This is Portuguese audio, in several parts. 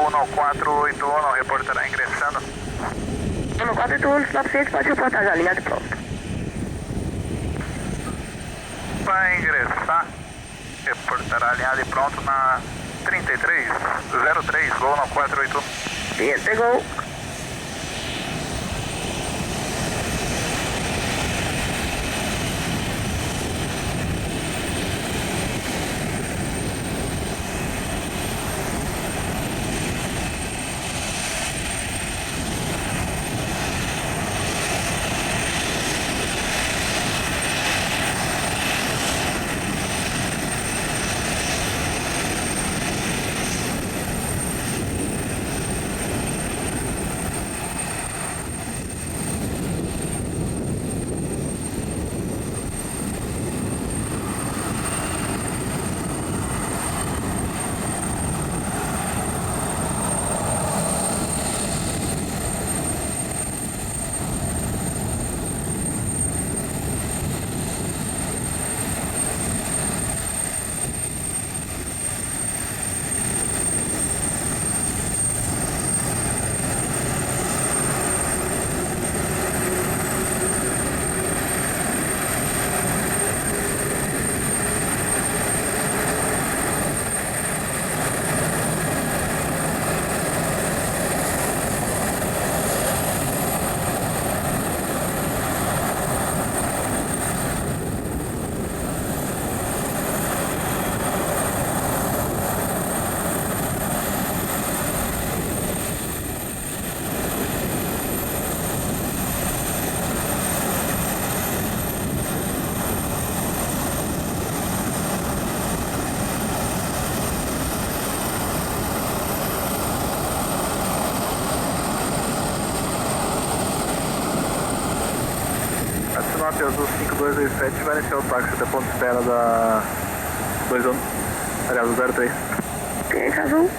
1481 reportará ingressando. 1481, sinal paciente, pode reportar já, alinhado e pronto. Vai ingressar, reportará alinhado e pronto na 3303, voo no 481. Sim, pegou. Sinop Azul 5227 vai iniciar o táxi até ponto de espera da 21, aliás, do 03. Cliente azul.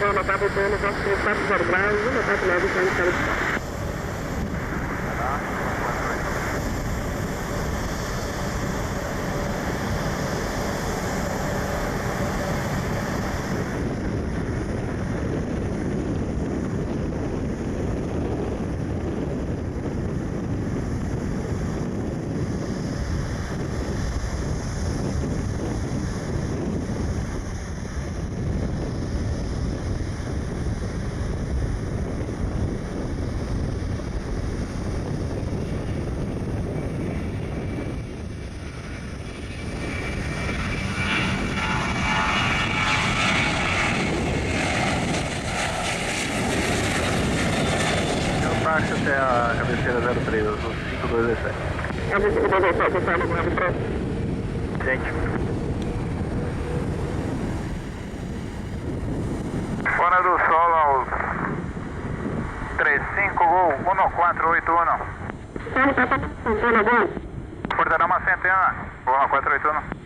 Vou anotar o plano, posso ter 4 graus, vou anotar o lado e vai iniciar o espaço. Táxi até a cabeceira 03, Azul 5217. Cabeceira 5217, você sabe como é pronto? Gente. Fora do solo aos 35, gol 1481. Centena, bom. Portará uma centena, gol 1481.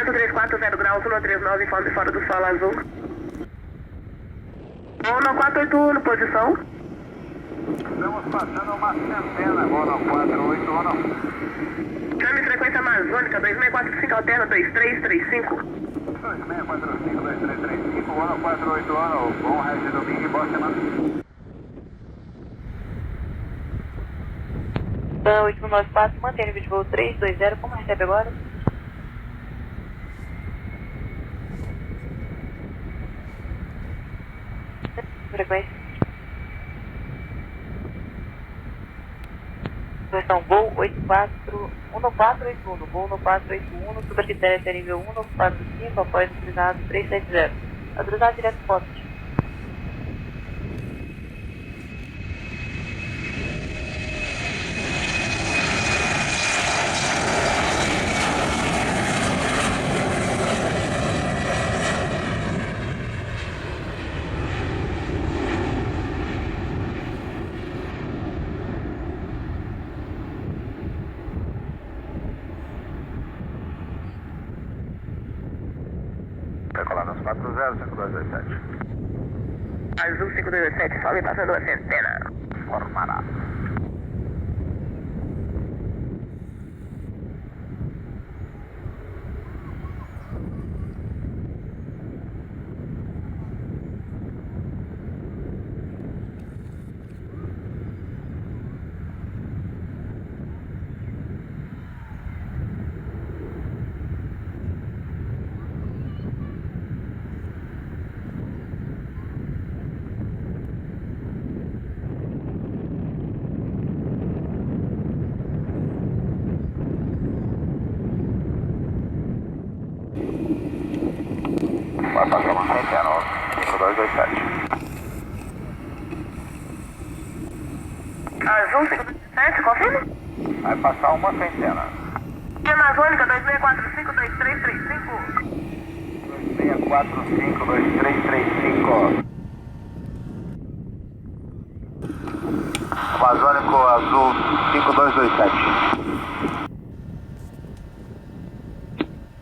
Vento 340 graus, 139, informe fora do solo azul. 481, posição. Estamos passando uma centena agora, 481. Chame frequência amazônica, 2645, alterna 2335. 2645, 2335, 481, bom resto de domingo e boa semana. Então, 8194, mantém nível de voo 320, como recebe agora? Frequência. Então, voo 1481, voo 1481, supercritério nível 145, após utilizado 370. Autorizado direto poste. Decolar nos 405227. Azul 527, sobe passando a centena. Formará. Vai passar uma centena, 5227. Azul 527, confirma? Vai passar uma centena. E Amazônica, 2645, 2335. 2645, 2335. Amazônico Azul 5227.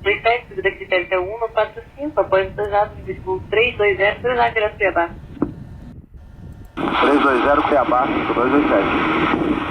Frequência, supercritério é 145, após utilizado nível de voo 320, autorizado direto Cuiabá. 320 Cuiabá 5227.